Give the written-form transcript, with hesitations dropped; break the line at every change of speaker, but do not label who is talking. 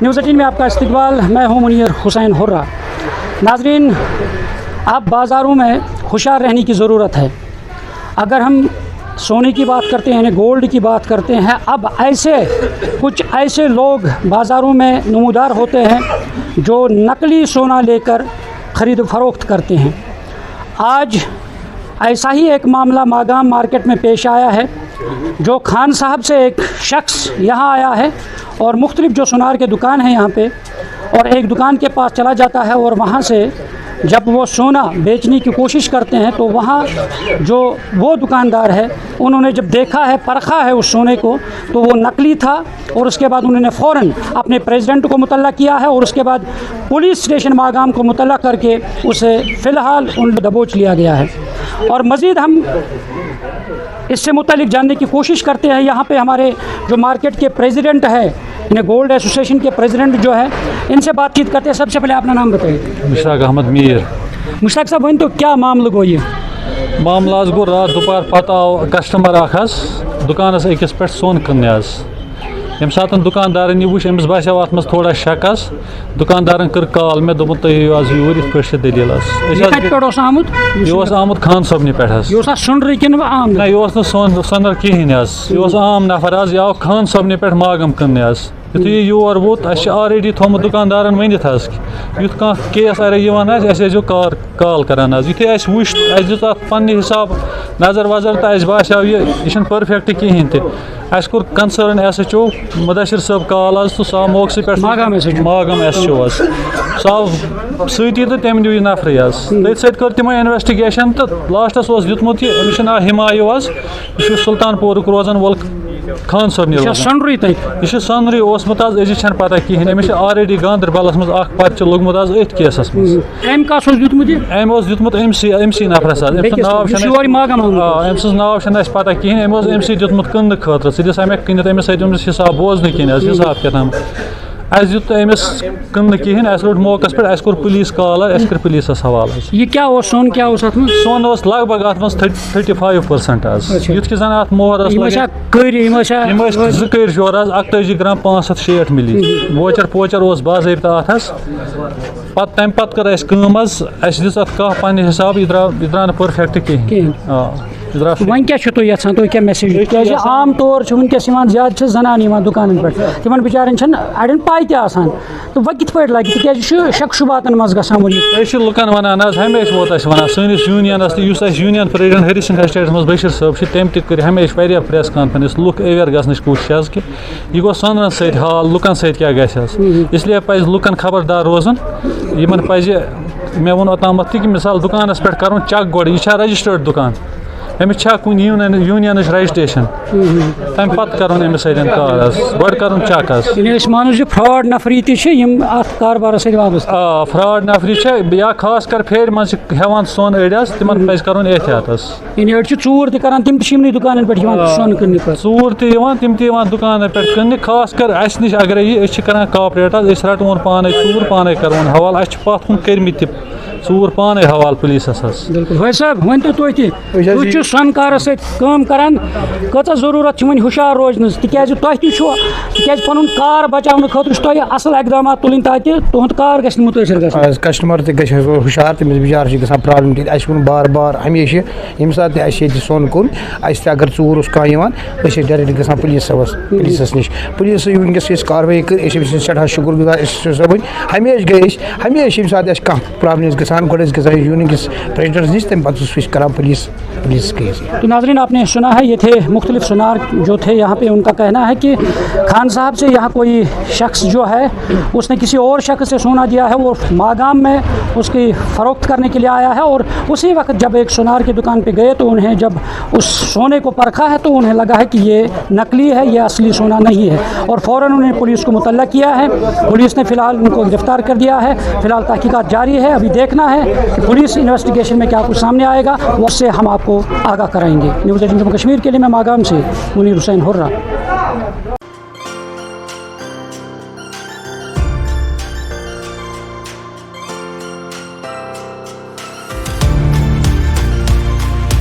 News 18 में आपका इस्तकबाल। मैं हूं मुनीर हुसैन हुर्रा। नाजरीन, अब बाज़ारों में होशियार रहने की ज़रूरत है। अगर हम सोने की बात करते हैं, गोल्ड की बात करते हैं, अब कुछ ऐसे लोग बाज़ारों में नमूदार होते हैं जो नकली सोना लेकर ख़रीद फ़रोख्त करते हैं। आज ऐसा ही एक मामला मागाम मार्केट में पेश आया है, जो खान साहब से एक शख्स यहाँ आया है और मुख्तलिफ जो सुनार के दुकान हैं यहाँ पे, और एक दुकान के पास चला जाता है और वहाँ से जब वो सोना बेचने की कोशिश करते हैं तो वहाँ जो वो दुकानदार है, उन्होंने जब देखा है, परखा है उस सोने को, तो वो नकली था। और उसके बाद उन्होंने फ़ौरन अपने प्रेसिडेंट को मुतल्ला किया है और उसके बाद पुलिस स्टेशन मागाम को मुतल्ला करके उसे फ़िलहाल उन दबोच लिया गया है। और मज़ीद हम इससे मुतालिक जानने की कोशिश करते हैं। यहाँ पे हमारे जो मार्केट के प्रेसिडेंट है, गोल्ड एसोसिएशन के प्रेसिडेंट जो है, इनसे बातचीत करते हैं। सबसे पहले अपना नाम बताइए।
मुश्ताक अहमद मीर।
मुश्ताक साहब, वन तो क्या मामला गो ये?
मामला गो रात दोपहर पत आव कस्टमर दुकानस अकिस पे सोन कन्ने यम सात दुकानदारन यह वुच अमिस बासेव अत मज थोड़ा शक दुकानदारन कर कॉल मे दोपन तुम यू आज यूर इत पे दलील यह आमुत खान सबन पे ना यह सनर कहें यह आम नफर यह आव खान सबन पे मागम कन्ने यु योर वोत ऑलरेडी थोमुत दुकानदारन वनित युथ कह केस अरे कॉल करान युथे वुच दित पन्ने हिसाब नजर वजर तो बासेव यह परफेक्ट कहें तस कोर कंसर्न SHO मुदशिर साहब कॉल तो सह मौके पे मागम SHO सह सती तो तम दी नफर तथ सत कर तमो इन्वेस्टिगेशन तो लास्टस दुतमुत अमिस नाव हिमायू यह सुल्तानपुर रोजान वोल खान सबन यह सनरी ओसमुत अजिज पता कहें अमिस ऑलरेडी गांधरबलस मज पर्चे लोगमुत अथ केसस अम दुतमुत अमसी नफरस अम सज नाव पता कहें अमसी दुतमुत कन्न खतर दिस अमे कनित अमिस हिसाब बोजन कन हिसाब किताब दुत अमिस कन्न कहें रोट मौके पे कोर पुलिस कॉल कर पुलिस हवाल।
यह क्या सोन क्या
सोन लगभग अत 35% युथ कि जन अत मोहर जर शोर 41 ग्राम 560 मिली वोचर पोचर बाज़ाब्ता अथस पत तम पत कर दिस अत कह पन्ने हिसाब यह द्राव परफेक्ट कहें।
वन क्या यहां तुम क्या मैसेज क्या आम तौर वनकस ज्यादा जनान दुकान पे तिमन बिचारन अड़न पाई तसान तो वह कित पे लगे क्या शक शुबातन मज ग
लुकन वन हमेशा वोत वन सैनिस यूनियनस यूनियन प्रेसिडेंट हरीसिंह स्टेट मज बशीर साहब तम कर हमेशा प्रेस कॉन्फ्रेंस लुक अवेयर गन कोशिश कि यह गो सनरन सत हाल लुकन सत क्या इसलिए पज लुकन खबरदार रोजन इन पज मे वो ओतमत कि मिसाल दुकानस पे कर चेक गोड़ यह रजिस्टर्ड दुकान अमिस कुन यूनियन रजिस्ट्रेशन तम पत कर अमिस गो कर चेक
मानो फ्रॉड नफरी कारबार
फ्रॉड नफरी या खास कर फेर मज हेवान सोन अड़स तिमन पज कर एहतियात
चूर तम दुकान पे सोन
चूर तम दुकान पे कन्न खास कर अस नश अगर यह कॉपरेट रटवन पान चूर पान कर हवाल पत कुन कर्मित चूर पान हवाल पुलिस
भाई साहब वन तो तुम सनकार सरान कत जरूरत वन हुशार रोजन तिज तुम कार बचाने खतर असल इकदाम तुल ताकि तुंद कार गि मुतासर
कस्टमर तुषार तमिस बिचार ग प्रॉब्लम बार बार हमेशा ये सात सोन कुन अगर चूर कह डायरेक्ट ग पुलिस पुलिस नश पुलिस वनकस कार्रवाई कर सठा शुक्र गुजार सबन हमेशा गए हमेशा ये सात कह प्रॉब्लम गसान गोड़ यूनियन किस प्रेसिडेंट नश तम पे करान पुलिस केस।
तो नाज़रीन, आपने सुना है, ये थे मुख्तलिफ सुनार जो थे यहाँ पे। उनका कहना है कि खान साहब से यहाँ कोई शख्स जो है उसने किसी और शख्स से सोना दिया है, वो मागाम में उसकी फ़रोख्त करने के लिए आया है। और उसी वक्त जब एक सुनार की दुकान पे गए तो उन्हें जब उस सोने को परखा है तो उन्हें लगा है कि ये नकली है, ये असली सोना नहीं है, और फ़ौरन उन्हें पुलिस को मुतल्ला किया है। पुलिस ने फ़िलहाल उनको गिरफ़्तार कर दिया है। फ़िलहाल तहकीकात जारी है। अभी देखना है कि पुलिस इन्वेस्टिगेशन में क्या कुछ सामने आएगा, उससे हम आपको आगाह कराएंगे। न्यूज़ 18 जम्मू कश्मीर के लिए मैं मागाम से मुनीर हुसैन हुर्रा।